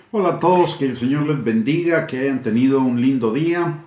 Hola a todos, que el Señor les bendiga, que hayan tenido un lindo día,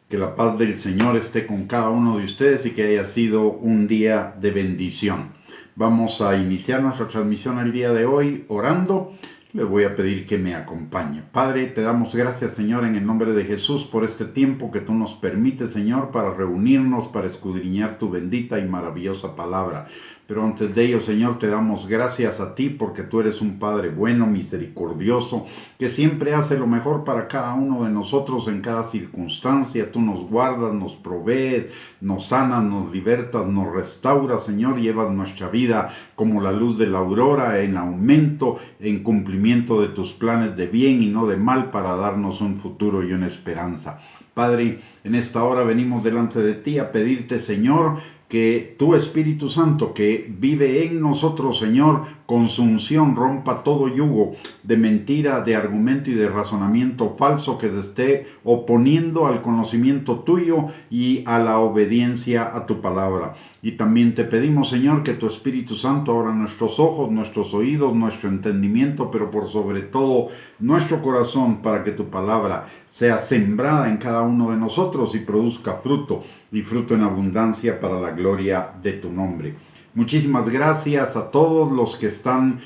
que la paz del Señor esté con cada uno de ustedes y que haya sido un día de bendición. Vamos a iniciar nuestra transmisión el día de hoy orando. Les voy a pedir que me acompañe. Padre, te damos gracias, Señor, en el nombre de Jesús por este tiempo que tú nos permites, Señor, para reunirnos, para escudriñar tu bendita y maravillosa palabra. Pero antes de ello, Señor, te damos gracias a ti porque tú eres un Padre bueno, misericordioso, que siempre hace lo mejor para cada uno de nosotros en cada circunstancia. Tú nos guardas, nos provees, nos sanas, nos libertas, nos restauras, Señor. Llevas nuestra vida como la luz de la aurora, en aumento, en cumplimiento de tus planes de bien y no de mal, para darnos un futuro y una esperanza. Padre, en esta hora venimos delante de ti a pedirte, Señor, que tu Espíritu Santo que vive en nosotros, Señor, con su unción rompa todo yugo de mentira, de argumento y de razonamiento falso que se esté oponiendo al conocimiento tuyo y a la obediencia a tu palabra. Y también te pedimos, Señor, que tu Espíritu Santo abra nuestros ojos, nuestros oídos, nuestro entendimiento, pero por sobre todo nuestro corazón, para que tu palabra sea sembrada en cada uno de nosotros y produzca fruto, y fruto en abundancia para la gloria de tu nombre. Muchísimas gracias a todos los que están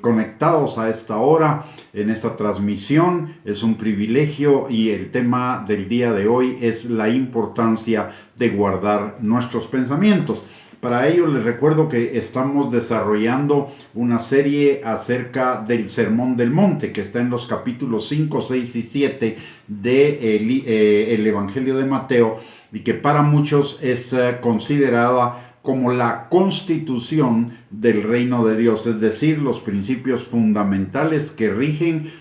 conectados a esta hora en esta transmisión. Es un privilegio y el tema del día de hoy es la importancia de guardar nuestros pensamientos. Para ello les recuerdo que estamos desarrollando una serie acerca del Sermón del Monte, que está en los capítulos 5, 6 y 7 del Evangelio de Mateo, y que para muchos es considerada como la constitución del reino de Dios, es decir, los principios fundamentales que rigen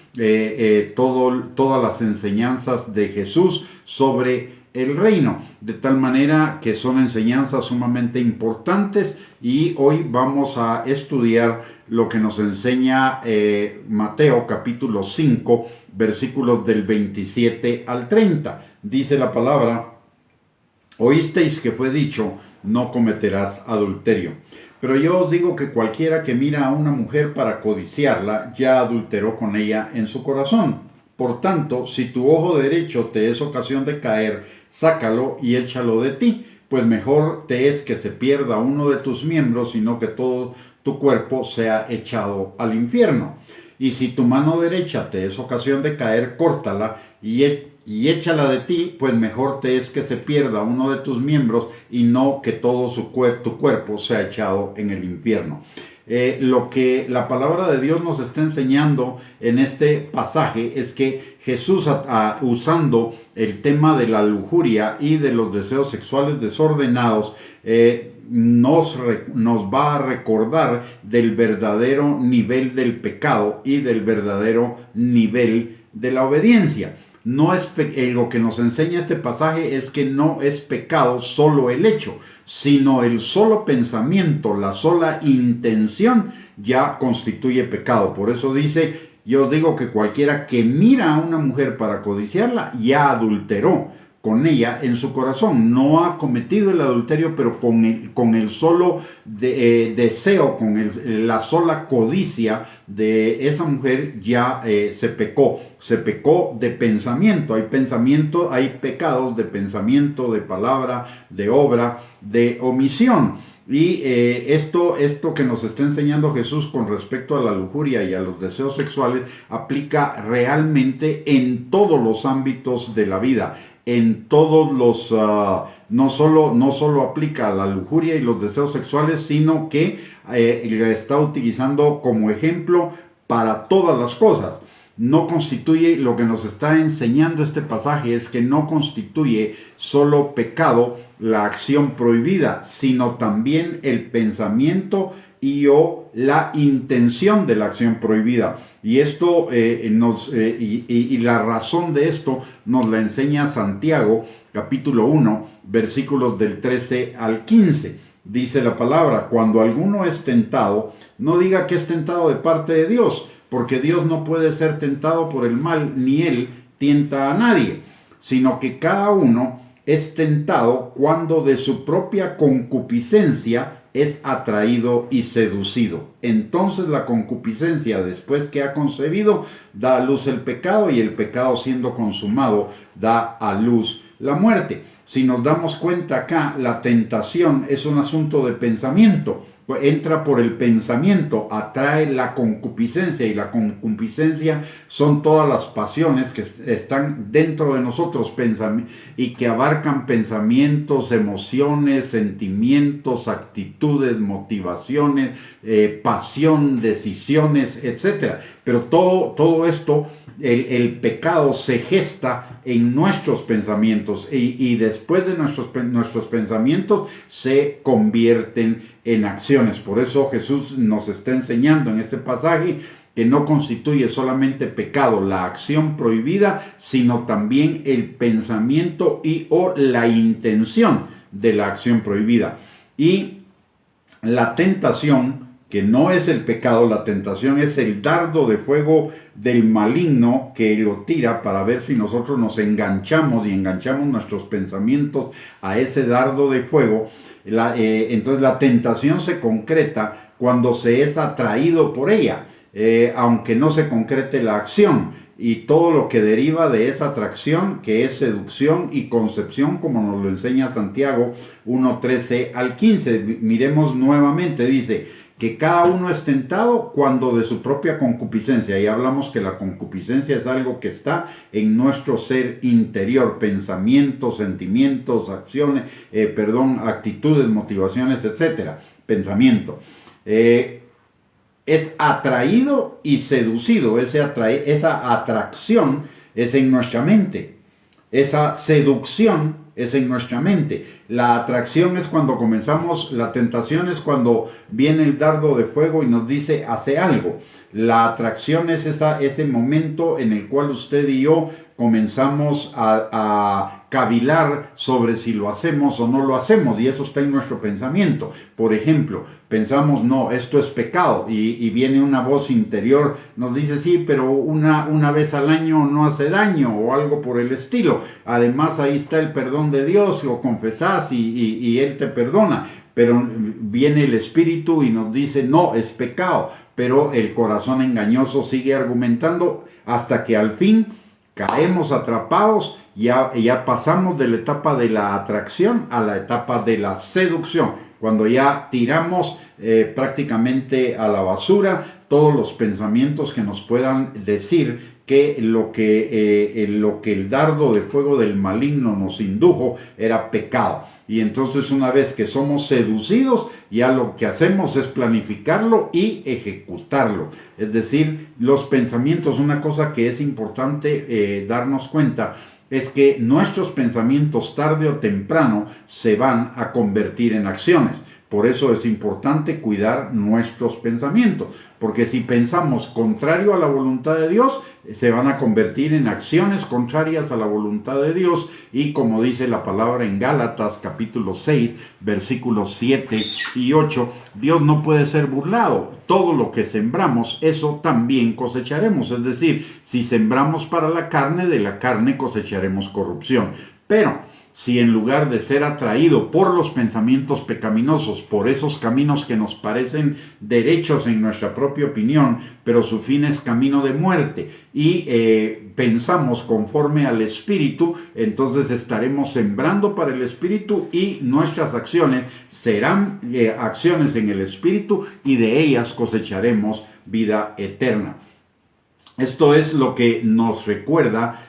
todas las enseñanzas de Jesús sobre el reino, de tal manera que son enseñanzas sumamente importantes. Y hoy vamos a estudiar lo que nos enseña Mateo capítulo 5, versículos del 27 al 30. Dice la palabra: oísteis que fue dicho, no cometerás adulterio. Pero yo os digo que cualquiera que mira a una mujer para codiciarla, ya adulteró con ella en su corazón. Por tanto, si tu ojo derecho te es ocasión de caer, sácalo y échalo de ti, pues mejor te es que se pierda uno de tus miembros, sino que todo tu cuerpo sea echado al infierno. Y si tu mano derecha te es ocasión de caer, córtala y échala de ti, pues mejor te es que se pierda uno de tus miembros y no que todo tu cuerpo sea echado en el infierno. Lo que la palabra de Dios nos está enseñando en este pasaje es que Jesús, usando el tema de la lujuria y de los deseos sexuales desordenados, nos va a recordar del verdadero nivel del pecado y del verdadero nivel de la obediencia. No es lo que nos enseña este pasaje es que no es pecado solo el hecho, sino el solo pensamiento, la sola intención ya constituye pecado. Por eso dice: yo os digo que cualquiera que mira a una mujer para codiciarla, ya adulteró con ella en su corazón. No ha cometido el adulterio, pero con el solo deseo, la sola codicia de esa mujer ya se pecó. Se pecó de pensamiento. Hay pecados de pensamiento, de palabra, de obra, de omisión. Y esto que nos está enseñando Jesús con respecto a la lujuria y a los deseos sexuales aplica realmente en todos los ámbitos de la vida. En todos los, no solo aplica a la lujuria y los deseos sexuales, sino que la está utilizando como ejemplo para todas las cosas. No constituye, lo que nos está enseñando este pasaje es que no constituye solo pecado la acción prohibida, sino también el pensamiento o la intención de la acción prohibida. Y esto y la razón de esto nos la enseña Santiago capítulo 1 versículos del 13 al 15. Dice la palabra: cuando alguno es tentado, no diga que es tentado de parte de Dios, porque Dios no puede ser tentado por el mal, ni él tienta a nadie, sino que cada uno es tentado cuando de su propia concupiscencia es atraído y seducido. Entonces la concupiscencia, después que ha concebido, da a luz el pecado, y el pecado, siendo consumado, da a luz la muerte. Si nos damos cuenta acá, la tentación es un asunto de pensamiento. Entra por el pensamiento, atrae la concupiscencia, y la concupiscencia son todas las pasiones que están dentro de nosotros y que abarcan pensamientos, emociones, sentimientos, actitudes, motivaciones, pasión, decisiones, etc. Pero todo esto, el pecado se gesta en nuestros pensamientos, y después de nuestros pensamientos se convierten en acciones. Por eso Jesús nos está enseñando en este pasaje que no constituye solamente pecado la acción prohibida, sino también el pensamiento o la intención de la acción prohibida. Y la tentación, que no es el pecado, la tentación es el dardo de fuego del maligno que lo tira para ver si nosotros nos enganchamos y enganchamos nuestros pensamientos a ese dardo de fuego. Entonces la tentación se concreta cuando se es atraído por ella, aunque no se concrete la acción, y todo lo que deriva de esa atracción, que es seducción y concepción, como nos lo enseña Santiago 1:13 al 15. Miremos nuevamente, dice que cada uno es tentado cuando de su propia concupiscencia, y hablamos que la concupiscencia es algo que está en nuestro ser interior, pensamientos, sentimientos, acciones, actitudes, motivaciones, etcétera, pensamiento. Es atraído y seducido. Esa atracción es en nuestra mente, esa seducción es en nuestra mente. La atracción es cuando comenzamos, la tentación es cuando viene el dardo de fuego y nos dice hace algo. La atracción es ese momento en el cual usted y yo comenzamos a cavilar sobre si lo hacemos o no lo hacemos, y eso está en nuestro pensamiento. Por ejemplo, pensamos, no, esto es pecado, y viene una voz interior, nos dice, sí, pero una vez al año no hace daño, o algo por el estilo. Además, ahí está el perdón de Dios, lo confesás y Él te perdona. Pero viene el espíritu y nos dice, no, es pecado. Pero el corazón engañoso sigue argumentando hasta que al fin caemos atrapados. Ya pasamos de la etapa de la atracción a la etapa de la seducción, cuando ya tiramos prácticamente a la basura todos los pensamientos que nos puedan decir que lo que el dardo de fuego del maligno nos indujo era pecado. Y entonces, una vez que somos seducidos, ya lo que hacemos es planificarlo y ejecutarlo. Es decir, los pensamientos, una cosa que es importante darnos cuenta, es que nuestros pensamientos tarde o temprano se van a convertir en acciones. Por eso es importante cuidar nuestros pensamientos, porque si pensamos contrario a la voluntad de Dios, se van a convertir en acciones contrarias a la voluntad de Dios, y como dice la palabra en Gálatas capítulo 6, versículos 7 y 8, Dios no puede ser burlado. Todo lo que sembramos, eso también cosecharemos. Es decir, si sembramos para la carne, de la carne cosecharemos corrupción. Pero si en lugar de ser atraído por los pensamientos pecaminosos, por esos caminos que nos parecen derechos en nuestra propia opinión, pero su fin es camino de muerte, y pensamos conforme al Espíritu, entonces estaremos sembrando para el Espíritu, y nuestras acciones serán acciones en el Espíritu, y de ellas cosecharemos vida eterna. Esto es lo que nos recuerda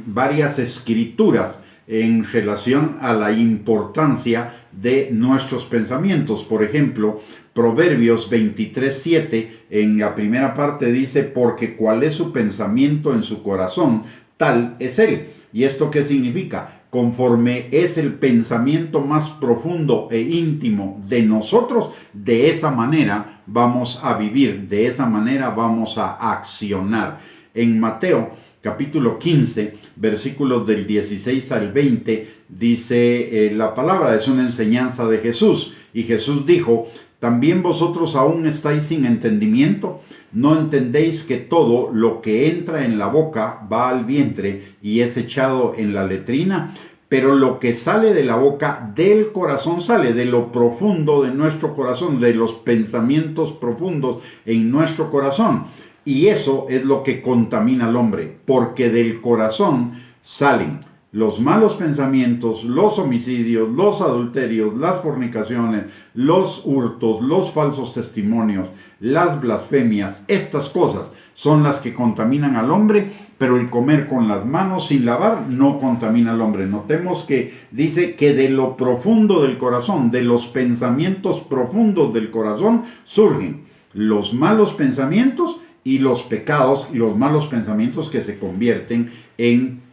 varias escrituras en relación a la importancia de nuestros pensamientos. Por ejemplo, Proverbios 23:7, en la primera parte dice, porque cuál es su pensamiento en su corazón, tal es él. ¿Y esto qué significa? Conforme es el pensamiento más profundo e íntimo de nosotros, de esa manera vamos a vivir, de esa manera vamos a accionar. En Mateo capítulo 15, versículos del 16 al 20, dice la palabra, es una enseñanza de Jesús. Y Jesús dijo, ¿también vosotros aún estáis sin entendimiento? ¿No entendéis que todo lo que entra en la boca va al vientre y es echado en la letrina? pero lo que sale de la boca, del corazón sale, de lo profundo de nuestro corazón, de los pensamientos profundos en nuestro corazón. Y eso es lo que contamina al hombre, porque del corazón salen los malos pensamientos, los homicidios, los adulterios, las fornicaciones, los hurtos, los falsos testimonios, las blasfemias. Estas cosas son las que contaminan al hombre, pero el comer con las manos sin lavar no contamina al hombre. Notemos que dice que de lo profundo del corazón, de los pensamientos profundos del corazón, surgen los malos pensamientos y los pecados, y los malos pensamientos que se convierten en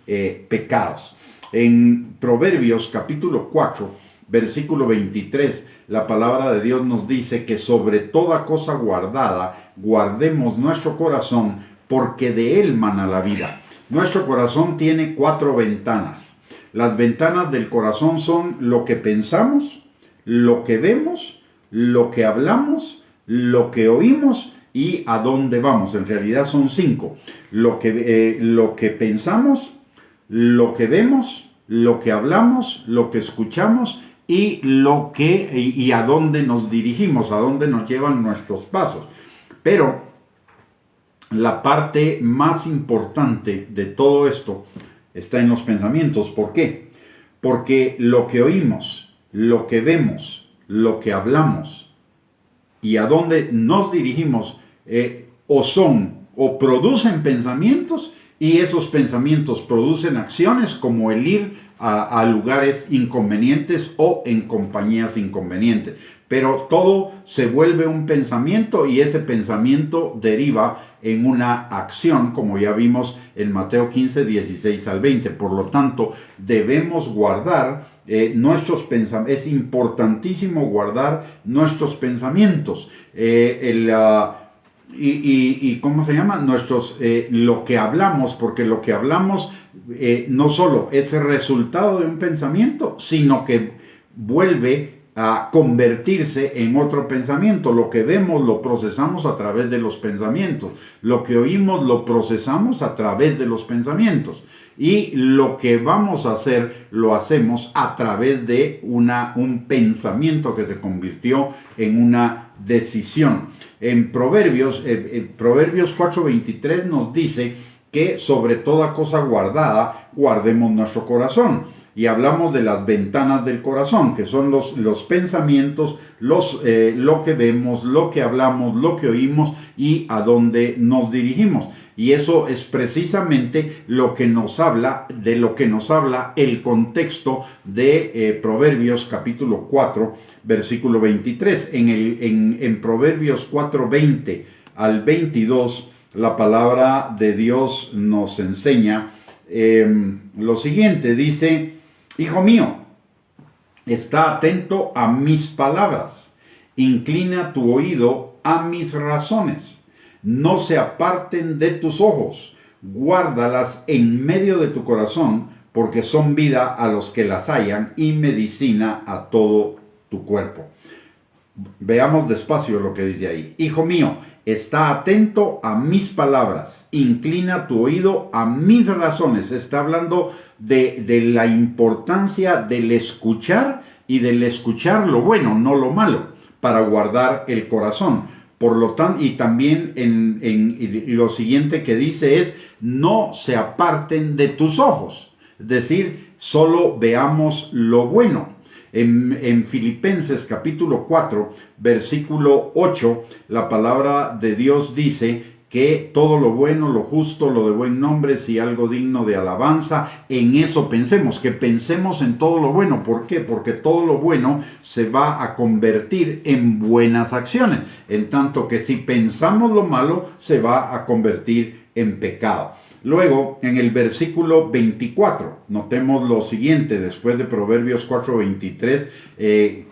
pecados. En Proverbios capítulo 4, versículo 23, la palabra de Dios nos dice que sobre toda cosa guardada, guardemos nuestro corazón, porque de él mana la vida. Nuestro corazón tiene 4 ventanas. Las ventanas del corazón son lo que pensamos, lo que vemos, lo que hablamos, lo que oímos y a dónde vamos. En realidad son 5. Lo que pensamos, lo que vemos, lo que hablamos, lo que escuchamos y a dónde nos dirigimos, a dónde nos llevan nuestros pasos. Pero la parte más importante de todo esto está en los pensamientos. ¿Por qué? Porque lo que oímos, lo que vemos, lo que hablamos y a dónde nos dirigimos o producen pensamientos, y esos pensamientos producen acciones como el ir a lugares inconvenientes o en compañías inconvenientes. Pero todo se vuelve un pensamiento y ese pensamiento deriva en una acción, como ya vimos en Mateo 15, 16 al 20. Por lo tanto, debemos guardar nuestros pensamientos. Es importantísimo guardar nuestros pensamientos. ¿Cómo se llama? Lo que hablamos, porque lo que hablamos no solo es el resultado de un pensamiento, sino que vuelve a convertirse en otro pensamiento. Lo que vemos lo procesamos a través de los pensamientos, lo que oímos lo procesamos a través de los pensamientos, y lo que vamos a hacer lo hacemos a través de un pensamiento que se convirtió en una decisión. En Proverbios 4:23 nos dice que sobre toda cosa guardada guardemos nuestro corazón, y hablamos de las ventanas del corazón, que son los pensamientos, lo que vemos, lo que hablamos, lo que oímos y a dónde nos dirigimos. Y eso es precisamente de lo que nos habla el contexto de Proverbios capítulo 4, versículo 23. En Proverbios 4, 20 al 22, la palabra de Dios nos enseña lo siguiente. Dice: Hijo mío, está atento a mis palabras, inclina tu oído a mis razones. No se aparten de tus ojos, guárdalas en medio de tu corazón, porque son vida a los que las hallan y medicina a todo tu cuerpo. Veamos despacio lo que dice ahí. Hijo mío, está atento a mis palabras, inclina tu oído a mis razones. Está hablando de la importancia del escuchar, y del escuchar lo bueno, no lo malo, para guardar el corazón. Por lo tanto, y también en lo siguiente que dice es: no se aparten de tus ojos. Es decir, solo veamos lo bueno. En Filipenses capítulo 4, versículo 8, la palabra de Dios dice que todo lo bueno, lo justo, lo de buen nombre, si algo digno de alabanza, en eso pensemos, que pensemos en todo lo bueno. ¿Por qué? Porque todo lo bueno se va a convertir en buenas acciones, en tanto que si pensamos lo malo, se va a convertir en pecado. Luego, en el versículo 24, notemos lo siguiente, después de Proverbios 4:23,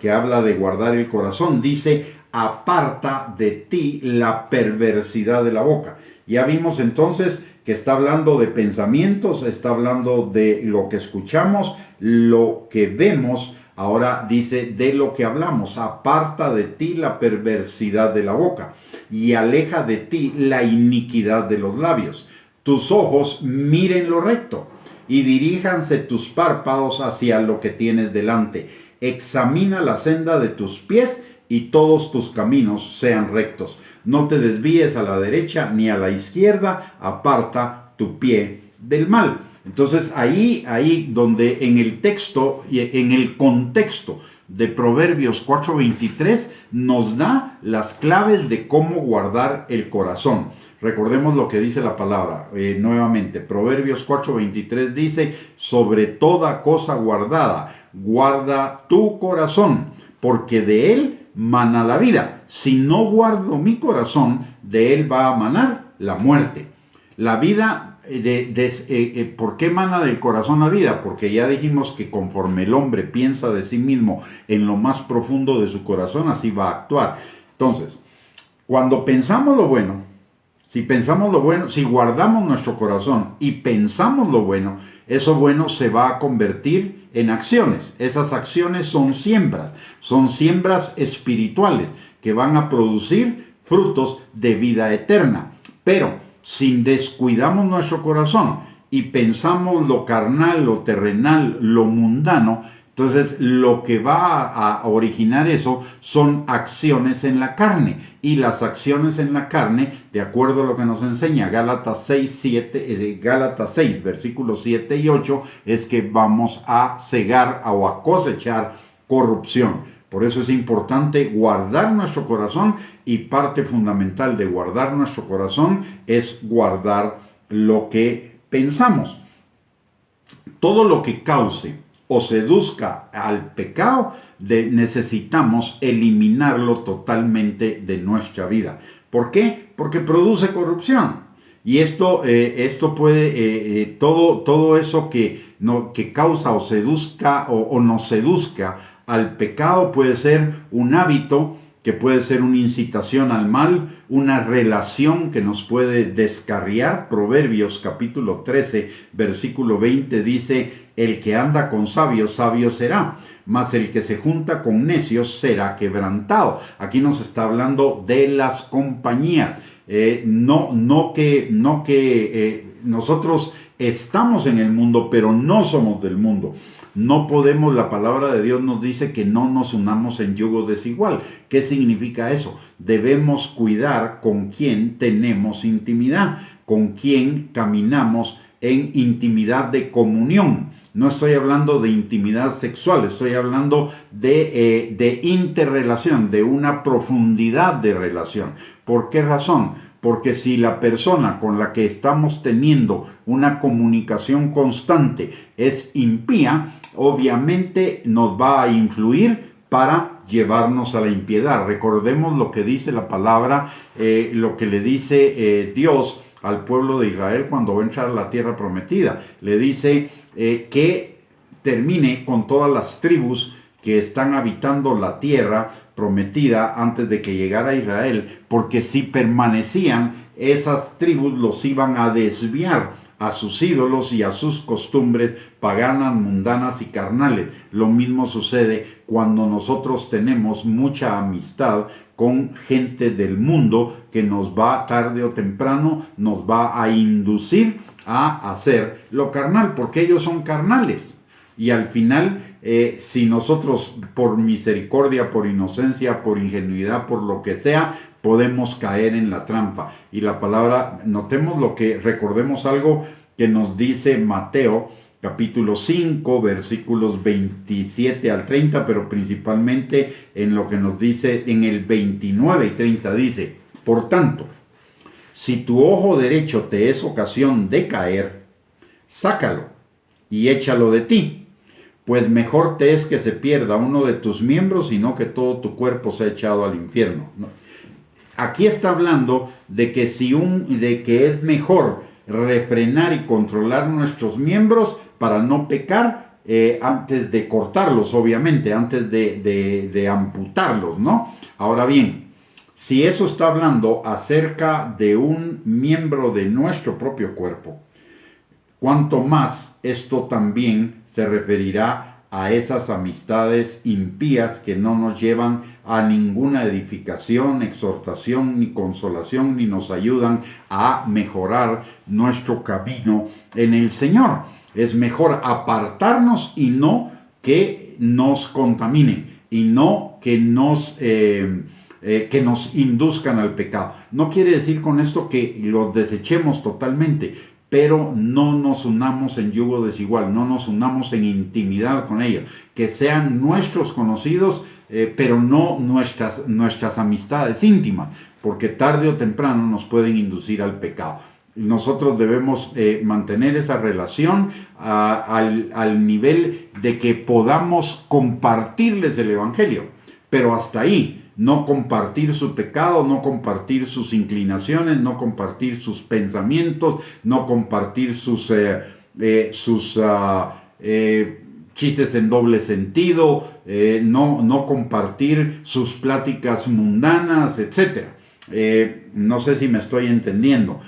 que habla de guardar el corazón, dice: aparta de ti la perversidad de la boca. Ya vimos entonces que está hablando de pensamientos, está hablando de lo que escuchamos, lo que vemos. Ahora dice de lo que hablamos: aparta de ti la perversidad de la boca y aleja de ti la iniquidad de los labios. tus ojos miren lo recto y diríjanse tus párpados hacia lo que tienes delante. Examina la senda de tus pies y todos tus caminos sean rectos. No te desvíes a la derecha ni a la izquierda, aparta tu pie del mal. Entonces ahí donde en el texto y en el contexto de Proverbios 4:23 nos da las claves de cómo guardar el corazón. Recordemos lo que dice la palabra nuevamente. Proverbios 4:23 dice: sobre toda cosa guardada, guarda tu corazón, porque de él mana la vida. Si no guardo mi corazón, de él va a manar la muerte. La vida, ¿por qué mana del corazón la vida? Porque ya dijimos que conforme el hombre piensa de sí mismo en lo más profundo de su corazón, así va a actuar. Entonces, cuando pensamos lo bueno, si guardamos nuestro corazón y pensamos lo bueno, eso bueno se va a convertir en acciones. Esas acciones son siembras espirituales que van a producir frutos de vida eterna. Pero si descuidamos nuestro corazón y pensamos lo carnal, lo terrenal, lo mundano, entonces lo que va a originar eso son acciones en la carne. Y las acciones en la carne, de acuerdo a lo que nos enseña Gálatas 6, versículos 7 y 8, es que vamos a cegar o a cosechar corrupción. Por eso es importante guardar nuestro corazón, y parte fundamental de guardar nuestro corazón es guardar lo que pensamos. Todo lo que cause o seduzca al pecado, necesitamos eliminarlo totalmente de nuestra vida. ¿Por qué? Porque produce corrupción. Y esto puede, todo eso que causa o seduzca o nos seduzca al pecado puede ser un hábito, que puede ser una incitación al mal, una relación que nos puede descarriar. Proverbios capítulo 13, versículo 20 dice: el que anda con sabios, sabio será, mas el que se junta con necios será quebrantado. Aquí nos está hablando de las compañías. No que nosotros estamos en el mundo, pero no somos del mundo. No podemos, la palabra de Dios nos dice que no nos unamos en yugo desigual. ¿Qué significa eso? Debemos cuidar con quién tenemos intimidad, con quién caminamos en intimidad de comunión. No estoy hablando de intimidad sexual, estoy hablando de interrelación, de una profundidad de relación. ¿Por qué razón? Porque si la persona con la que estamos teniendo una comunicación constante es impía, obviamente nos va a influir para llevarnos a la impiedad. Recordemos lo que dice la palabra, lo que le dice Dios al pueblo de Israel cuando va a entrar a la tierra prometida. Le dice que termine con todas las tribus que están habitando la tierra prometida antes de que llegara Israel, porque si permanecían, esas tribus los iban a desviar a sus ídolos y a sus costumbres paganas, mundanas y carnales. Lo mismo sucede cuando nosotros tenemos mucha amistad con gente del mundo que nos va, tarde o temprano, nos va a inducir a hacer lo carnal, porque ellos son carnales. Y al final, si nosotros por misericordia, por inocencia, por ingenuidad, por lo que sea, podemos caer en la trampa. Y la palabra, recordemos algo que nos dice Mateo, capítulo 5, versículos 27 al 30, pero principalmente en lo que nos dice en el 29 y 30, dice: por tanto, si tu ojo derecho te es ocasión de caer, sácalo y échalo de ti, pues mejor te es que se pierda uno de tus miembros y no que todo tu cuerpo sea echado al infierno. Aquí está hablando de que es mejor refrenar y controlar nuestros miembros para no pecar antes de cortarlos, obviamente, antes de amputarlos, ¿no? Ahora bien, si eso está hablando acerca de un miembro de nuestro propio cuerpo, cuanto más esto también se referirá a esas amistades impías que no nos llevan a ninguna edificación, exhortación, ni consolación, ni nos ayudan a mejorar nuestro camino en el Señor. Es mejor apartarnos y no que nos contaminen y no que nos induzcan al pecado. No quiere decir con esto que los desechemos totalmente, pero no nos unamos en yugo desigual, no nos unamos en intimidad con ellos, que sean nuestros conocidos, pero no nuestras amistades íntimas, porque tarde o temprano nos pueden inducir al pecado. Nosotros debemos mantener esa relación al nivel de que podamos compartirles el Evangelio, pero hasta ahí. No compartir su pecado, no compartir sus inclinaciones, no compartir sus pensamientos, no compartir sus chistes en doble sentido, no compartir sus pláticas mundanas, etc. No sé si me estoy entendiendo.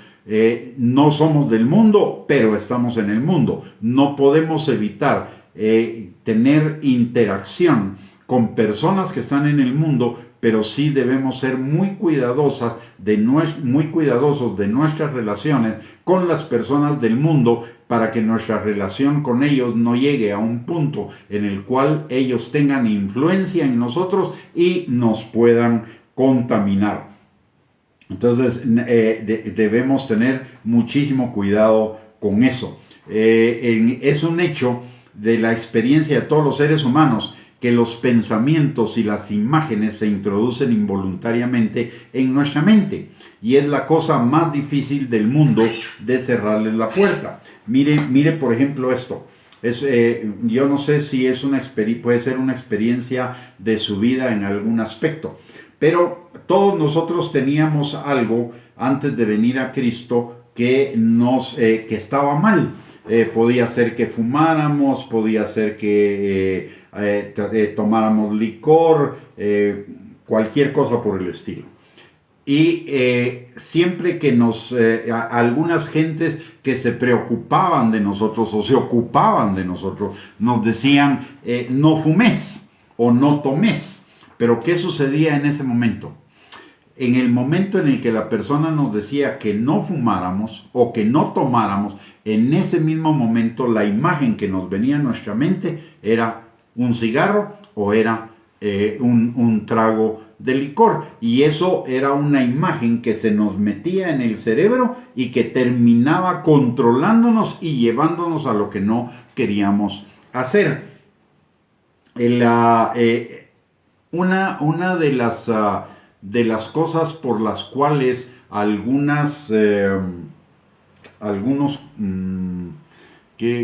No somos del mundo, pero estamos en el mundo. No podemos evitar tener interacción con personas que están en el mundo, pero sí debemos ser muy cuidadosos de nuestras relaciones con las personas del mundo, para que nuestra relación con ellos no llegue a un punto en el cual ellos tengan influencia en nosotros y nos puedan contaminar. Entonces debemos tener muchísimo cuidado con eso. Es un hecho de la experiencia de todos los seres humanos que los pensamientos y las imágenes se introducen involuntariamente en nuestra mente. Y es la cosa más difícil del mundo de cerrarles la puerta. Mire por ejemplo esto. Yo no sé si puede ser una experiencia de su vida en algún aspecto. Pero todos nosotros teníamos algo antes de venir a Cristo que estaba mal. Podía ser que fumáramos, podía ser que tomáramos licor, cualquier cosa por el estilo. Y siempre que algunas gentes que se preocupaban de nosotros o se ocupaban de nosotros, nos decían, no fumes o no tomes. Pero ¿qué sucedía en ese momento? En el momento en el que la persona nos decía que no fumáramos o que no tomáramos, en ese mismo momento la imagen que nos venía a nuestra mente era un cigarro o era un trago de licor. Y eso era una imagen que se nos metía en el cerebro y que terminaba controlándonos y llevándonos a lo que no queríamos hacer. Una de las cosas por las cuales algunos,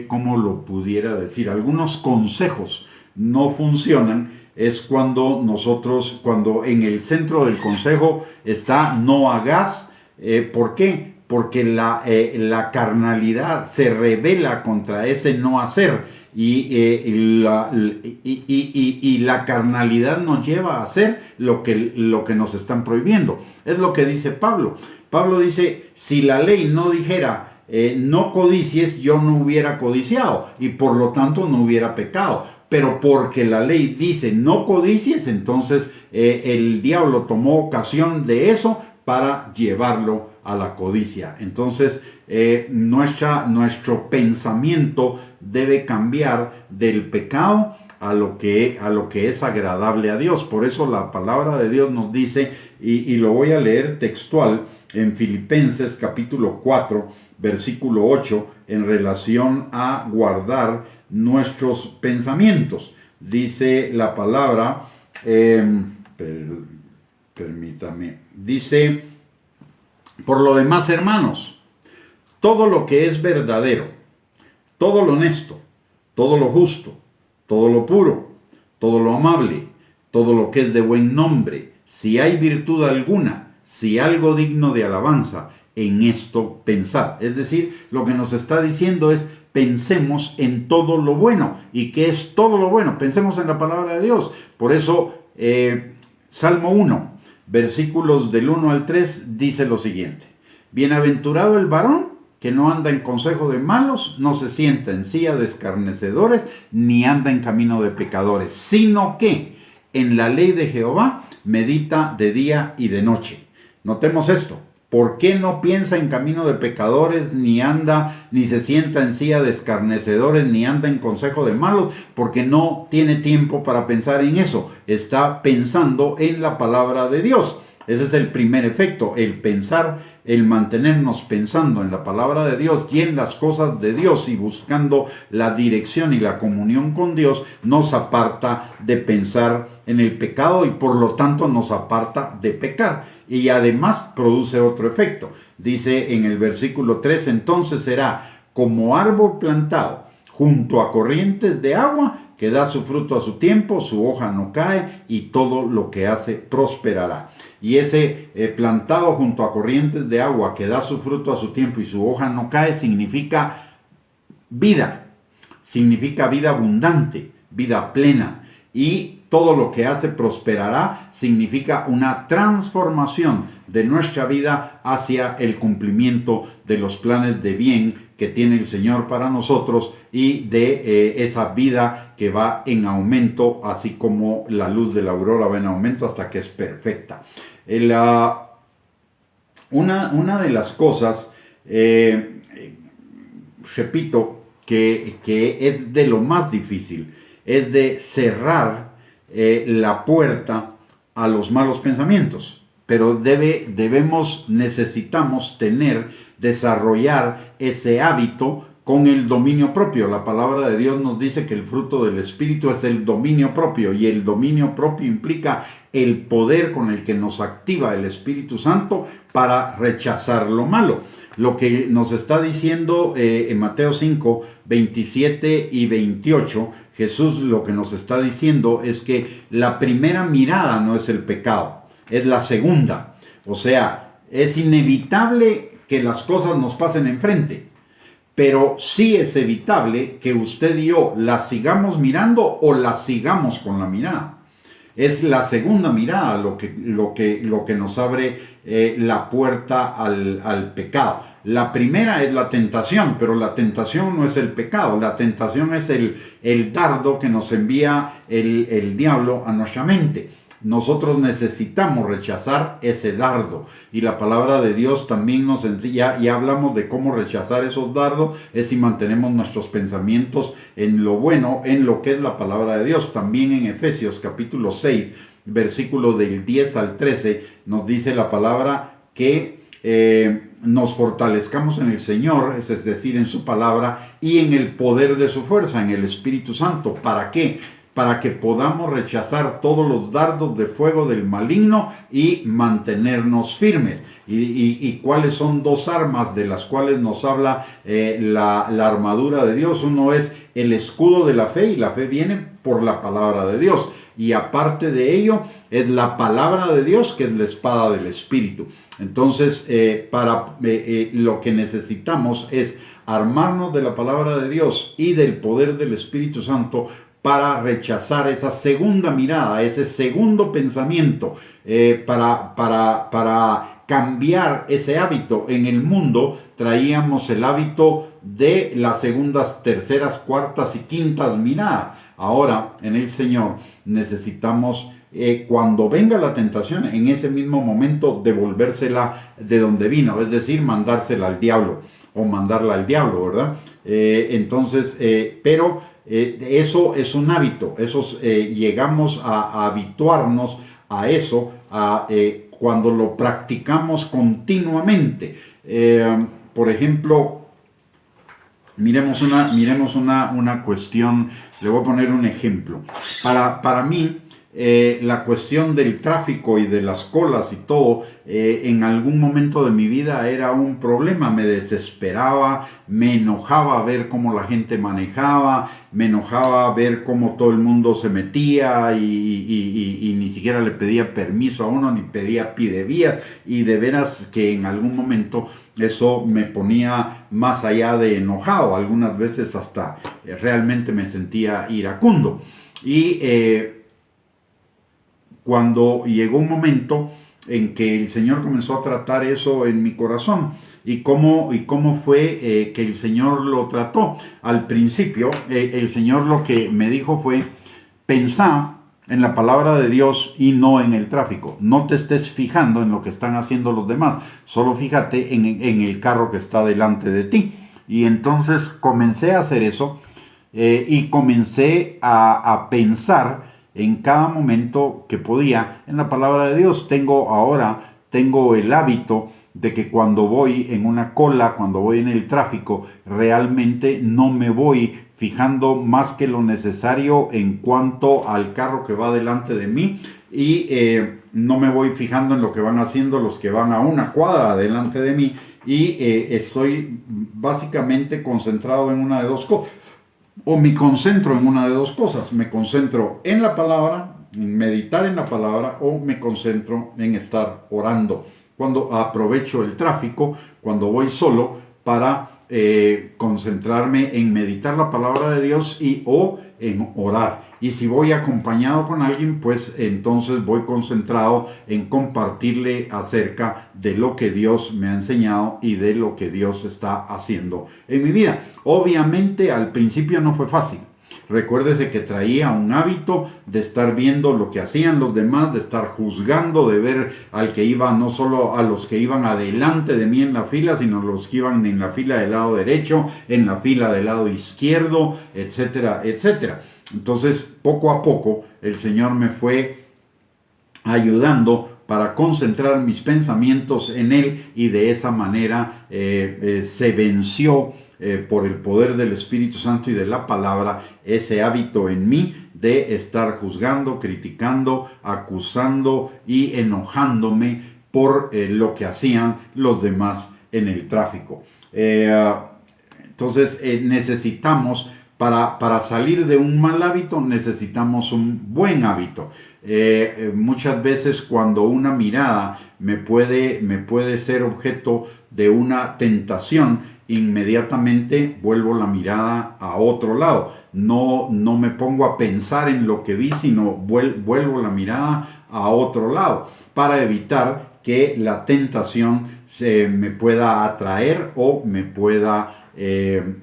¿cómo lo pudiera decir? Algunos consejos no funcionan, es cuando en el centro del consejo está no hagas. ¿Por qué? Porque la carnalidad se rebela contra ese no hacer. Y la carnalidad nos lleva a hacer lo que nos están prohibiendo. Es lo que dice Pablo. Pablo dice, si la ley no dijera no codicies, yo no hubiera codiciado y por lo tanto no hubiera pecado. Pero porque la ley dice no codicies, entonces el diablo tomó ocasión de eso para llevarlo a la codicia. Entonces nuestro pensamiento debe cambiar del pecado a lo que es agradable a Dios. Por eso la palabra de Dios nos dice, y lo voy a leer textual en Filipenses capítulo 4, versículo 8, en relación a guardar nuestros pensamientos. Dice la palabra, permítame, dice, por lo demás, hermanos, todo lo que es verdadero, todo lo honesto, todo lo justo, todo lo puro, todo lo amable, todo lo que es de buen nombre, si hay virtud alguna, si algo digno de alabanza, en esto pensad. Es decir, lo que nos está diciendo es, pensemos en todo lo bueno. ¿Y qué es todo lo bueno? Pensemos en la palabra de Dios. Por eso, Salmo 1, versículos del 1 al 3, dice lo siguiente. Bienaventurado el varón que no anda en consejo de malos, no se sienta en silla de escarnecedores, ni anda en camino de pecadores, sino que en la ley de Jehová medita de día y de noche. Notemos esto. ¿Por qué no piensa en camino de pecadores, ni anda, ni se sienta en silla de escarnecedores, ni anda en consejo de malos? Porque no tiene tiempo para pensar en eso. Está pensando en la palabra de Dios. Ese es el primer efecto, el pensar, el mantenernos pensando en la palabra de Dios y en las cosas de Dios y buscando la dirección y la comunión con Dios, nos aparta de pensar en el pecado y por lo tanto nos aparta de pecar. Y además produce otro efecto. Dice en el versículo 3, entonces será como árbol plantado junto a corrientes de agua, que da su fruto a su tiempo, su hoja no cae y todo lo que hace prosperará. Y ese plantado junto a corrientes de agua, que da su fruto a su tiempo y su hoja no cae, significa vida abundante, vida plena. Y todo lo que hace prosperará significa una transformación de nuestra vida hacia el cumplimiento de los planes de bien que tiene el Señor para nosotros y de esa vida que va en aumento, así como la luz de la aurora va en aumento hasta que es perfecta. Una de las cosas, repito, que es de lo más difícil, es de cerrar la puerta a los malos pensamientos. Pero necesitamos desarrollar ese hábito con el dominio propio. La palabra de Dios nos dice que el fruto del Espíritu es el dominio propio, y el dominio propio implica el poder con el que nos activa el Espíritu Santo para rechazar lo malo. Lo que nos está diciendo en Mateo 5, 27 y 28, Jesús lo que nos está diciendo es que la primera mirada no es el pecado, es la segunda. O sea, es inevitable que las cosas nos pasen enfrente, pero sí es evitable que usted y yo las sigamos mirando o las sigamos con la mirada. Es la segunda mirada lo que nos abre la puerta al pecado. La primera es la tentación, pero la tentación no es el pecado. La tentación es el dardo que nos envía el diablo a nuestra mente. Nosotros necesitamos rechazar ese dardo, y la palabra de Dios también nos enseña, ya hablamos de cómo rechazar esos dardos, es si mantenemos nuestros pensamientos en lo bueno, en lo que es la palabra de Dios. También en Efesios capítulo 6, versículo del 10 al 13, nos dice la palabra que nos fortalezcamos en el Señor, es decir, en su palabra y en el poder de su fuerza, en el Espíritu Santo. ¿Para qué? Para que podamos rechazar todos los dardos de fuego del maligno y mantenernos firmes. ¿Y cuáles son dos armas de las cuales nos habla la armadura de Dios? Uno es el escudo de la fe, y la fe viene por la palabra de Dios. Y aparte de ello, es la palabra de Dios, que es la espada del Espíritu. Entonces, lo que necesitamos es armarnos de la palabra de Dios y del poder del Espíritu Santo para rechazar esa segunda mirada, ese segundo pensamiento, para cambiar ese hábito. En el mundo traíamos el hábito de las segundas, terceras, cuartas y quintas miradas. Ahora, en el Señor, necesitamos, cuando venga la tentación, en ese mismo momento devolvérsela de donde vino, es decir, mandársela al diablo o mandarla al diablo, ¿verdad? Eso es un hábito, llegamos a habituarnos a eso cuando lo practicamos continuamente. Por ejemplo, miremos una cuestión, le voy a poner un ejemplo. Para mí, la cuestión del tráfico y de las colas y todo, en algún momento de mi vida era un problema. Me desesperaba, me enojaba ver cómo la gente manejaba, me enojaba ver cómo todo el mundo se metía y ni siquiera le pedía permiso a uno, ni pedía pidevías, y de veras que en algún momento eso me ponía más allá de enojado. Algunas veces hasta realmente me sentía iracundo. Y cuando llegó un momento en que el Señor comenzó a tratar eso en mi corazón, y cómo fue que el Señor lo trató. Al principio, el Señor lo que me dijo fue: pensá en la palabra de Dios y no en el tráfico. No te estés fijando en lo que están haciendo los demás, solo fíjate en el carro que está delante de ti. Y entonces comencé a hacer eso, y comencé a pensar en cada momento que podía en la palabra de Dios. Tengo el hábito de que cuando voy en una cola, cuando voy en el tráfico, realmente no me voy fijando más que lo necesario en cuanto al carro que va delante de mí, y no me voy fijando en lo que van haciendo los que van a una cuadra delante de mí, y estoy básicamente concentrado en una de dos cosas, o me concentro en una de dos cosas: me concentro en la palabra, en meditar en la palabra, o me concentro en estar orando. Cuando aprovecho el tráfico, cuando voy solo, para concentrarme en meditar la palabra de Dios o en orar. Y si voy acompañado con alguien, pues entonces voy concentrado en compartirle acerca de lo que Dios me ha enseñado y de lo que Dios está haciendo en mi vida. Obviamente al principio no fue fácil. Recuérdese que traía un hábito de estar viendo lo que hacían los demás, de estar juzgando, de ver al que iba, no solo a los que iban adelante de mí en la fila, sino los que iban en la fila del lado derecho, en la fila del lado izquierdo, etcétera, etcétera. Entonces, poco a poco, el Señor me fue ayudando para concentrar mis pensamientos en Él, y de esa manera se venció por el poder del Espíritu Santo y de la palabra ese hábito en mí de estar juzgando, criticando, acusando y enojándome por lo que hacían los demás en el tráfico. Entonces necesitamos, para salir de un mal hábito, necesitamos un buen hábito. Muchas veces cuando una mirada me puede ser objeto de una tentación, inmediatamente vuelvo la mirada a otro lado. No me pongo a pensar en lo que vi, sino vuelvo la mirada a otro lado, para evitar que la tentación me pueda atraer o me pueda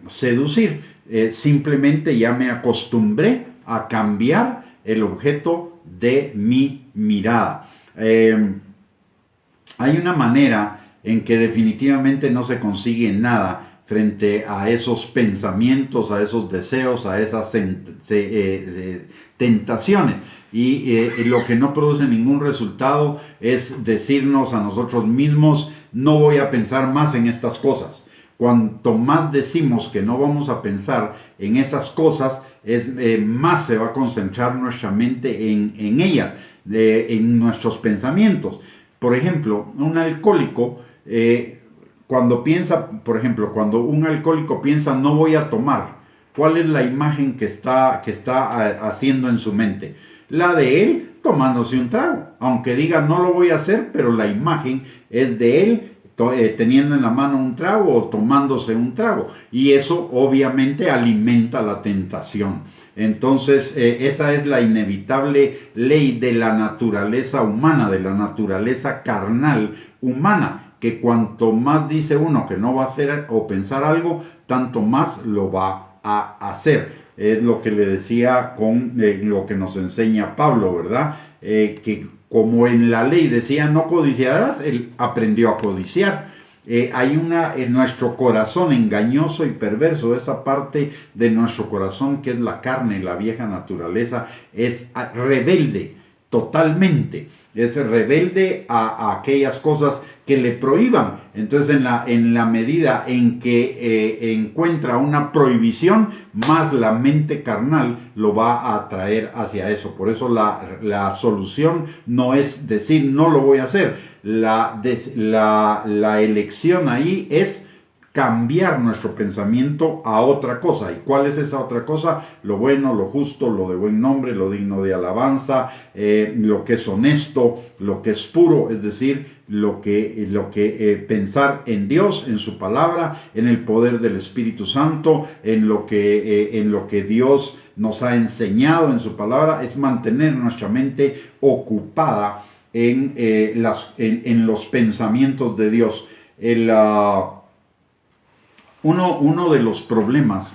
seducir. Simplemente ya me acostumbré a cambiar el objeto de mi mirada. Hay una manera en que definitivamente no se consigue nada frente a esos pensamientos, a esos deseos, a esas tentaciones. Y lo que no produce ningún resultado es decirnos a nosotros mismos: no voy a pensar más en estas cosas. Cuanto más decimos que no vamos a pensar en esas cosas, más se va a concentrar nuestra mente en ellas, en nuestros pensamientos. Por ejemplo, un alcohólico, cuando un alcohólico piensa: no voy a tomar, ¿cuál es la imagen que está haciendo en su mente? La de él tomándose un trago. Aunque diga no lo voy a hacer, pero la imagen es de él teniendo en la mano un trago o tomándose un trago. Y eso obviamente alimenta la tentación. Entonces, esa es la inevitable ley de la naturaleza humana, de la naturaleza carnal humana, que cuanto más dice uno que no va a hacer o pensar algo, tanto más lo va a hacer. Es lo que le decía con lo que nos enseña Pablo, ¿verdad? Que como en la ley decía no codiciarás, él aprendió a codiciar. Hay en nuestro corazón engañoso y perverso, esa parte de nuestro corazón que es la carne, la vieja naturaleza, es rebelde totalmente, es rebelde a aquellas cosas que le prohíban. Entonces en la medida en que encuentra una prohibición, más la mente carnal lo va a atraer hacia eso. Por eso la solución no es decir no lo voy a hacer. La elección ahí es cambiar nuestro pensamiento a otra cosa. ¿Y cuál es esa otra cosa? Lo bueno, lo justo, lo de buen nombre, lo digno de alabanza, lo que es honesto, lo que es puro, es decir, lo que pensar en Dios, en su palabra, en el poder del Espíritu Santo, en lo que Dios nos ha enseñado en su palabra, es mantener nuestra mente ocupada en los pensamientos de Dios. Uno de los problemas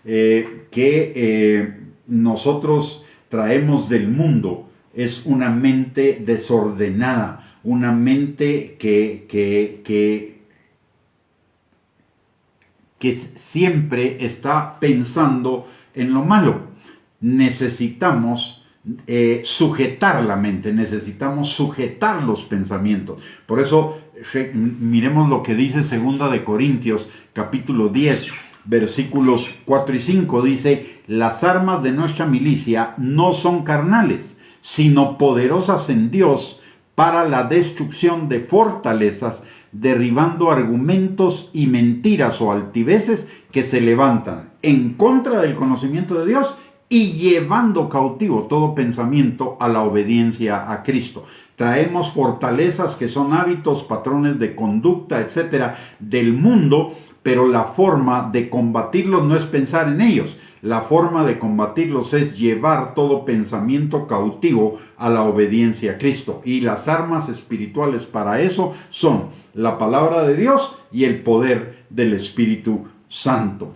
que nosotros traemos del mundo es una mente desordenada, una mente que siempre está pensando en lo malo. Necesitamos sujetar la mente, necesitamos sujetar los pensamientos. Por eso miremos lo que dice 2 de Corintios capítulo 10, versículos 4 y 5. Dice: las armas de nuestra milicia no son carnales, sino poderosas en Dios para la destrucción de fortalezas, derribando argumentos y mentiras o altiveces que se levantan en contra del conocimiento de Dios, y llevando cautivo todo pensamiento a la obediencia a Cristo. Traemos fortalezas que son hábitos, patrones de conducta, etcétera, del mundo, pero la forma de combatirlos no es pensar en ellos. La forma de combatirlos es llevar todo pensamiento cautivo a la obediencia a Cristo. Y las armas espirituales para eso son la palabra de Dios y el poder del Espíritu Santo.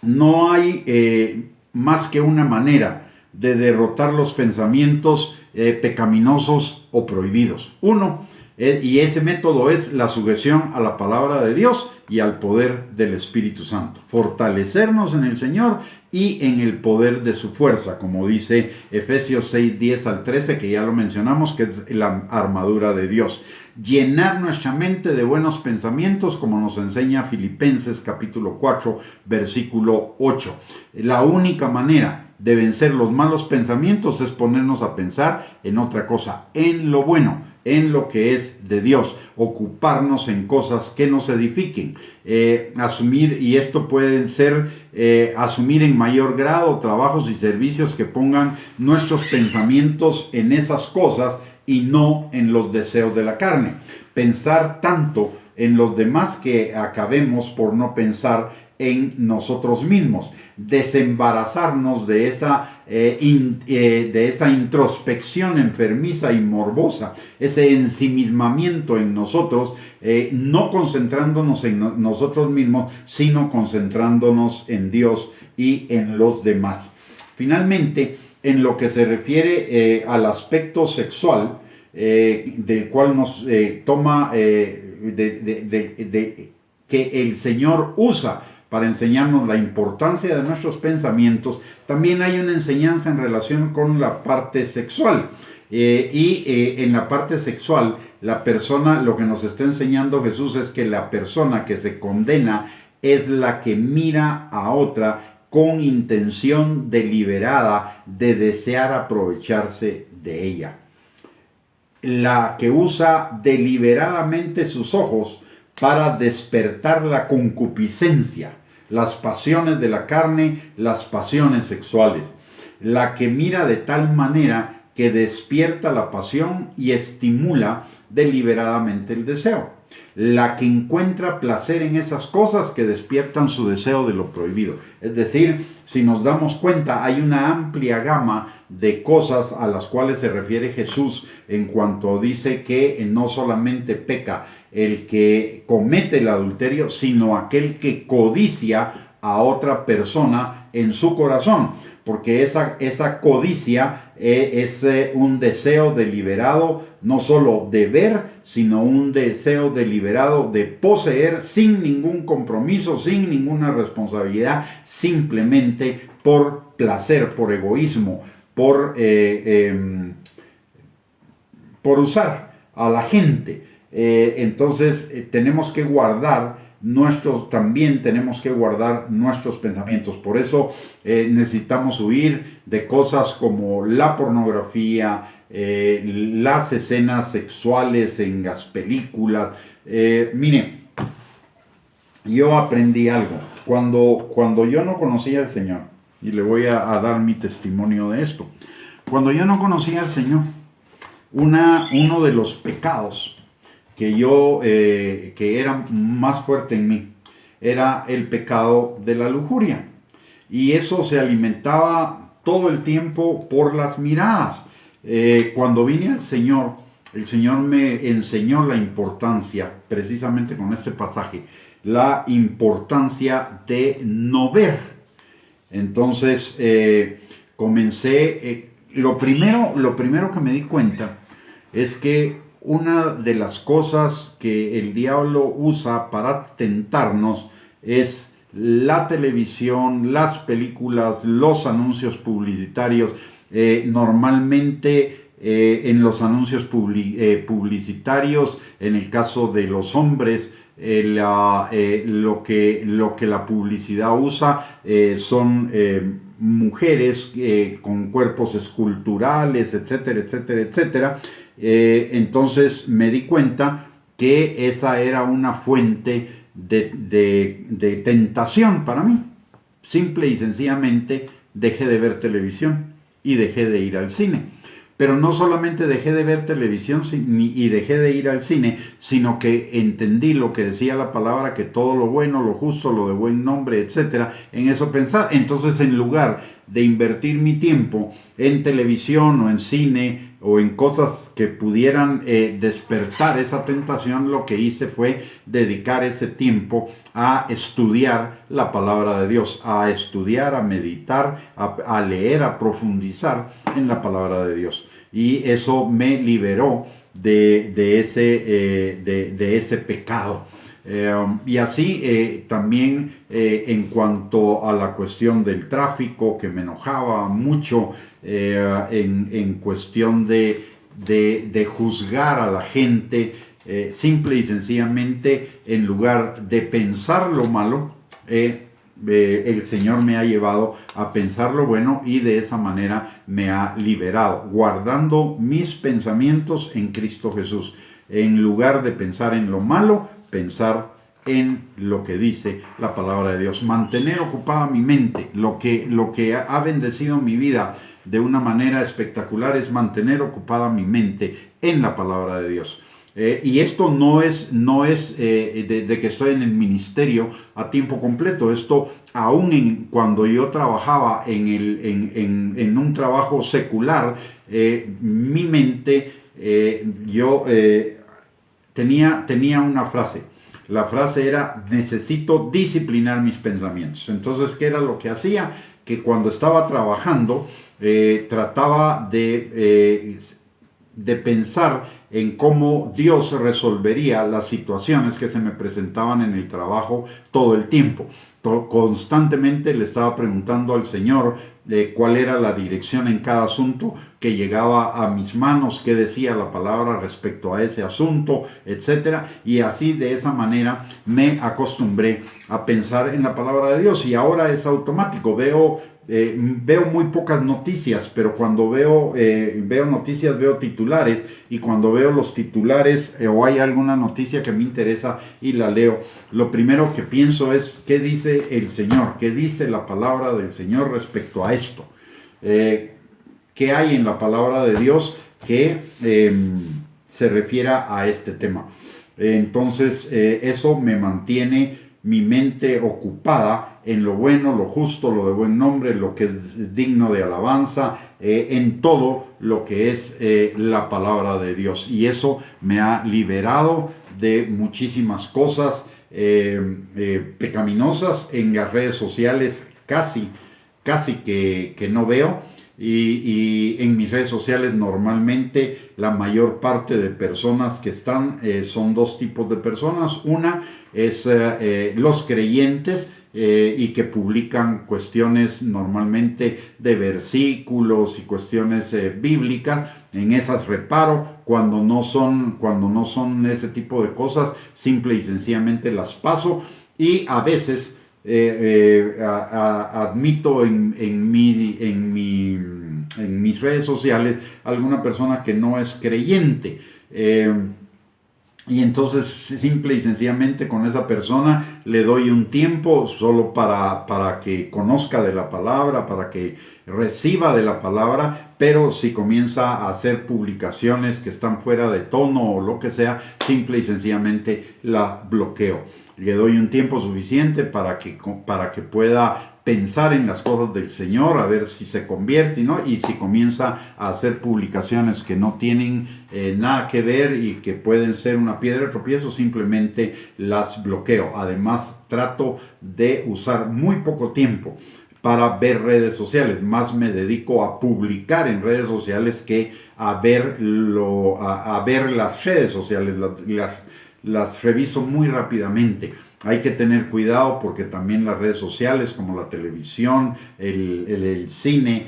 No hay más que una manera de derrotar los pensamientos pecaminosos o prohibidos. Y ese método es la sujeción a la palabra de Dios y al poder del Espíritu Santo. Fortalecernos en el Señor y en el poder de su fuerza, como dice Efesios 6, 10 al 13, que ya lo mencionamos, que es la armadura de Dios. Llenar nuestra mente de buenos pensamientos, como nos enseña Filipenses capítulo 4, versículo 8. La única manera de vencer los malos pensamientos es ponernos a pensar en otra cosa, en lo bueno, en lo que es de Dios, ocuparnos en cosas que nos edifiquen, asumir, y esto pueden ser asumir en mayor grado trabajos y servicios que pongan nuestros pensamientos en esas cosas y no en los deseos de la carne. Pensar tanto en los demás que acabemos por no pensar en nosotros mismos. Desembarazarnos de esa introspección enfermiza y morbosa, ese ensimismamiento en nosotros, no concentrándonos en nosotros mismos, sino concentrándonos en Dios y en los demás. Finalmente, en lo que se refiere al aspecto sexual, del cual nos toma, que el Señor usa para enseñarnos la importancia de nuestros pensamientos, también hay una enseñanza en relación con la parte sexual. En la parte sexual, la persona, lo que nos está enseñando Jesús es que la persona que se condena es la que mira a otra con intención deliberada de desear aprovecharse de ella. La que usa deliberadamente sus ojos para despertar la concupiscencia, las pasiones de la carne, las pasiones sexuales. La que mira de tal manera que despierta la pasión y estimula deliberadamente el deseo. La que encuentra placer en esas cosas que despiertan su deseo de lo prohibido. Es decir, si nos damos cuenta, hay una amplia gama de cosas a las cuales se refiere Jesús en cuanto dice que no solamente peca el que comete el adulterio, sino aquel que codicia a otra persona en su corazón, porque esa codicia es un deseo deliberado, no solo de ver, sino un deseo deliberado de poseer sin ningún compromiso, sin ninguna responsabilidad, simplemente por placer, por egoísmo, por usar a la gente. Entonces tenemos que guardar también tenemos que guardar nuestros pensamientos. Por eso necesitamos huir de cosas como la pornografía, las escenas sexuales en las películas. Mire, yo aprendí algo. Cuando yo no conocía al Señor, y le voy a dar mi testimonio de esto. Cuando yo no conocía al Señor, uno de los pecados que era más fuerte en mí, era el pecado de la lujuria. Y eso se alimentaba todo el tiempo por las miradas. Cuando vine al Señor, el Señor me enseñó la importancia, precisamente con este pasaje, la importancia de no ver. Entonces, comencé, lo primero que me di cuenta es que una de las cosas que el diablo usa para tentarnos es la televisión, las películas, los anuncios publicitarios. Normalmente en los anuncios publicitarios, en el caso de los hombres, lo que la publicidad usa son mujeres con cuerpos esculturales, etcétera, etcétera, etcétera. Entonces me di cuenta que esa era una fuente de tentación para mí. Simple y sencillamente dejé de ver televisión y dejé de ir al cine. Pero no solamente dejé de ver televisión y dejé de ir al cine, sino que entendí lo que decía la palabra, que todo lo bueno, lo justo, lo de buen nombre, etcétera, en eso pensar. Entonces, en lugar de invertir mi tiempo en televisión o en cine o en cosas que pudieran despertar esa tentación, lo que hice fue dedicar ese tiempo a estudiar la palabra de Dios, a estudiar, a meditar, a leer, a profundizar en la palabra de Dios. Y eso me liberó de ese pecado. Y así también en cuanto a la cuestión del tráfico, que me enojaba mucho, en cuestión de juzgar a la gente, simple y sencillamente, en lugar de pensar lo malo, el Señor me ha llevado a pensar lo bueno y de esa manera me ha liberado, guardando mis pensamientos en Cristo Jesús. En lugar de pensar en lo malo, pensar en lo que dice la palabra de Dios. Mantener ocupada mi mente. Lo que ha bendecido mi vida de una manera espectacular es mantener ocupada mi mente en la palabra de Dios. Y esto no es de que estoy en el ministerio a tiempo completo. Esto aún cuando yo trabajaba en un trabajo secular, mi mente, yo tenía una frase. La frase era: necesito disciplinar mis pensamientos. Entonces, ¿qué era lo que hacía? Que cuando estaba trabajando, trataba de pensar en cómo Dios resolvería las situaciones que se me presentaban en el trabajo todo el tiempo. Constantemente le estaba preguntando al Señor cuál era la dirección en cada asunto que llegaba a mis manos, qué decía la palabra respecto a ese asunto, etcétera. Y así, de esa manera, me acostumbré a pensar en la palabra de Dios. Y ahora es automático. Veo muy pocas noticias, pero cuando veo noticias, veo titulares, y cuando veo los titulares o hay alguna noticia que me interesa y la leo, lo primero que pienso es: ¿qué dice el Señor? ¿Qué dice la palabra del Señor respecto a esto? ¿Qué hay en la palabra de Dios que se refiera a este tema? Entonces, eso me mantiene mi mente ocupada en lo bueno, lo justo, lo de buen nombre, lo que es digno de alabanza, en todo lo que es la palabra de Dios. Y eso me ha liberado de muchísimas cosas pecaminosas. En las redes sociales casi que no veo. Y en mis redes sociales normalmente la mayor parte de personas que están son dos tipos de personas. Una es los creyentes, y que publican cuestiones normalmente de versículos y cuestiones bíblicas. En esas reparo. Cuando no son ese tipo de cosas, simple y sencillamente las paso. Y a veces admito en mis redes sociales alguna persona que no es creyente, y entonces simple y sencillamente con esa persona le doy un tiempo solo para que conozca de la palabra, para que reciba de la palabra. Pero si comienza a hacer publicaciones que están fuera de tono o lo que sea, simple y sencillamente la bloqueo. Le doy un tiempo suficiente para que pueda pensar en las cosas del Señor, a ver si se convierte, ¿no? Y si comienza a hacer publicaciones que no tienen nada que ver y que pueden ser una piedra de tropiezo, simplemente las bloqueo. Además, trato de usar muy poco tiempo para ver redes sociales, más me dedico a publicar en redes sociales que a ver las redes sociales, las reviso muy rápidamente. Hay que tener cuidado porque también las redes sociales como la televisión, el cine,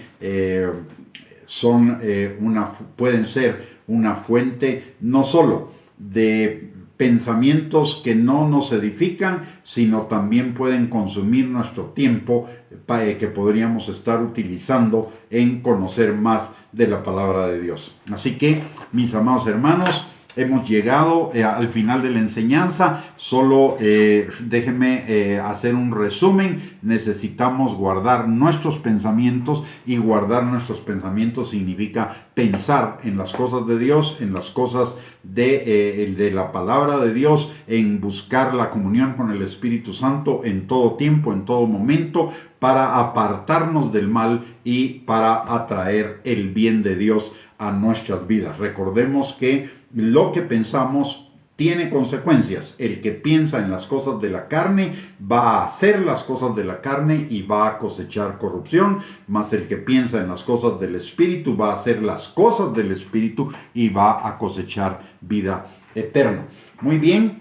pueden ser una fuente no solo de pensamientos que no nos edifican, sino también pueden consumir nuestro tiempo que podríamos estar utilizando en conocer más de la palabra de Dios. Así que, mis amados hermanos, hemos llegado al final de la enseñanza. Solo déjenme hacer un resumen. Necesitamos guardar nuestros pensamientos, y guardar nuestros pensamientos significa pensar en las cosas de Dios, en las cosas de la palabra de Dios, en buscar la comunión con el Espíritu Santo en todo tiempo, en todo momento, para apartarnos del mal y para atraer el bien de Dios a nuestras vidas. Recordemos que lo que pensamos tiene consecuencias. El que piensa en las cosas de la carne va a hacer las cosas de la carne y va a cosechar corrupción, mas el que piensa en las cosas del Espíritu va a hacer las cosas del Espíritu y va a cosechar vida eterna. Muy bien,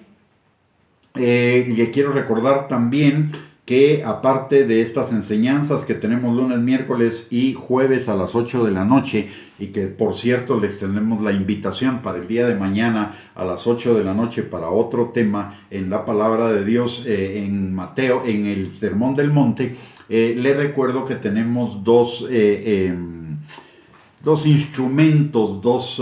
le quiero recordar también que aparte de estas enseñanzas que tenemos lunes, miércoles y jueves a las 8 de la noche, y que por cierto les tenemos la invitación para el día de mañana a las 8 de la noche para otro tema en la palabra de Dios en Mateo, en el Sermón del Monte, les recuerdo que tenemos dos instrumentos, dos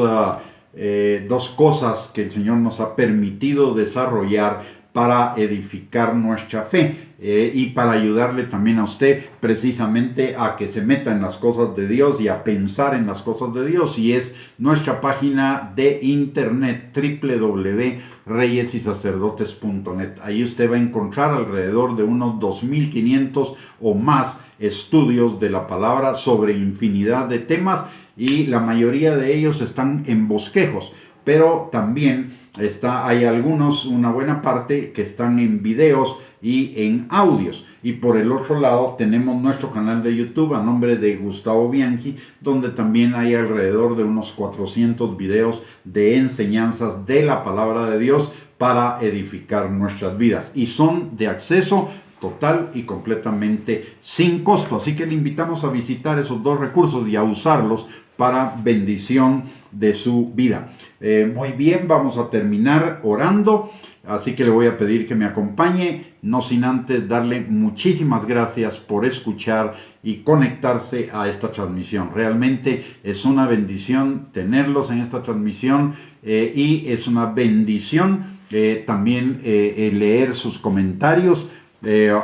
cosas que el Señor nos ha permitido desarrollar para edificar nuestra fe y para ayudarle también a usted precisamente a que se meta en las cosas de Dios y a pensar en las cosas de Dios, y es nuestra página de internet www.reyesysacerdotes.net. Ahí usted va a encontrar alrededor de unos 2.500 o más estudios de la palabra sobre infinidad de temas, y la mayoría de ellos están en bosquejos, pero también hay algunos, una buena parte, que están en videos y en audios. Y por el otro lado tenemos nuestro canal de YouTube a nombre de Gustavo Bianchi, donde también hay alrededor de unos 400 videos de enseñanzas de la palabra de Dios para edificar nuestras vidas, y son de acceso total y completamente sin costo. Así que le invitamos a visitar esos dos recursos y a usarlos para bendición de su vida. Muy bien, vamos a terminar orando, así que le voy a pedir que me acompañe, no sin antes darle muchísimas gracias por escuchar y conectarse a esta transmisión. Realmente es una bendición tenerlos en esta transmisión, y es una bendición también leer sus comentarios,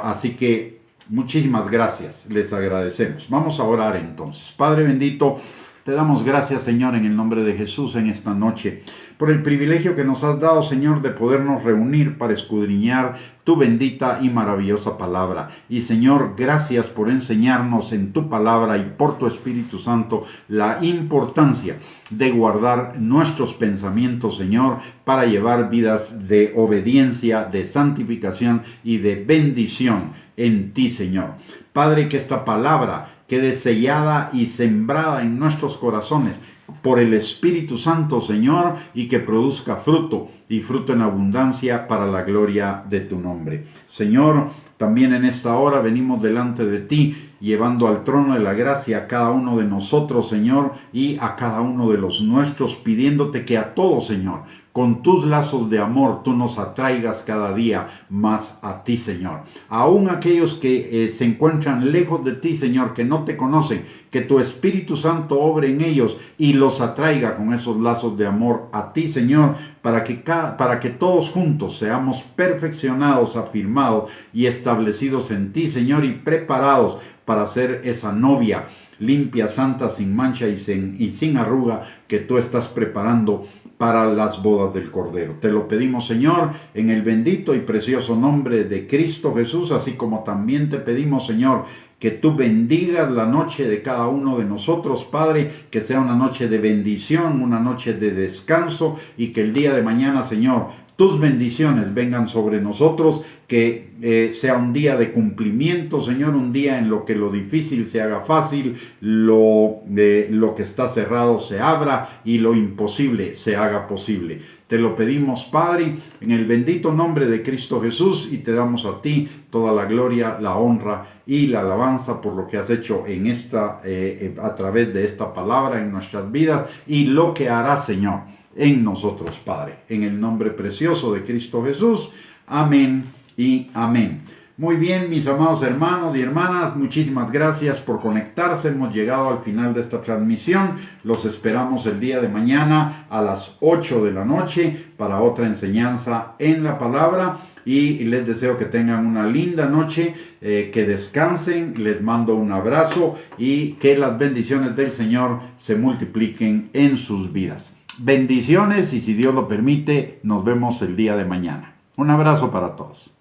así que muchísimas gracias, les agradecemos. Vamos a orar entonces. Padre bendito, te damos gracias, Señor, en el nombre de Jesús en esta noche, por el privilegio que nos has dado, Señor, de podernos reunir para escudriñar tu bendita y maravillosa palabra. Y, Señor, gracias por enseñarnos en tu palabra y por tu Espíritu Santo la importancia de guardar nuestros pensamientos, Señor, para llevar vidas de obediencia, de santificación y de bendición en ti, Señor. Padre, que esta palabra quede sellada y sembrada en nuestros corazones por el Espíritu Santo, Señor, y que produzca fruto, y fruto en abundancia para la gloria de tu nombre. Señor, también en esta hora venimos delante de ti, llevando al trono de la gracia a cada uno de nosotros, Señor, y a cada uno de los nuestros, pidiéndote que a todos, Señor, con tus lazos de amor tú nos atraigas cada día más a ti, Señor. Aún aquellos que se encuentran lejos de ti, Señor, que no te conocen, que tu Espíritu Santo obre en ellos y los atraiga con esos lazos de amor a ti, Señor, para que todos juntos seamos perfeccionados, afirmados y establecidos en ti, Señor, y preparados para ser esa novia limpia, santa, sin mancha y sin arruga, que tú estás preparando para las bodas del Cordero. Te lo pedimos, Señor, en el bendito y precioso nombre de Cristo Jesús, así como también te pedimos, Señor, que tú bendigas la noche de cada uno de nosotros, Padre, que sea una noche de bendición, una noche de descanso, y que el día de mañana, Señor, tus bendiciones vengan sobre nosotros, que sea un día de cumplimiento, Señor, un día en lo que lo difícil se haga fácil, lo que está cerrado se abra y lo imposible se haga posible. Te lo pedimos, Padre, en el bendito nombre de Cristo Jesús, y te damos a ti toda la gloria, la honra y la alabanza por lo que has hecho en a través de esta palabra en nuestras vidas, y lo que harás, Señor, en nosotros, Padre. En el nombre precioso de Cristo Jesús. Amén y amén. Muy bien, mis amados hermanos y hermanas, muchísimas gracias por conectarse. Hemos llegado al final de esta transmisión. Los esperamos el día de mañana a las 8 de la noche para otra enseñanza en la palabra, y les deseo que tengan una linda noche, que descansen. Les mando un abrazo y que las bendiciones del Señor se multipliquen en sus vidas. Bendiciones, y si Dios lo permite, nos vemos el día de mañana. Un abrazo para todos.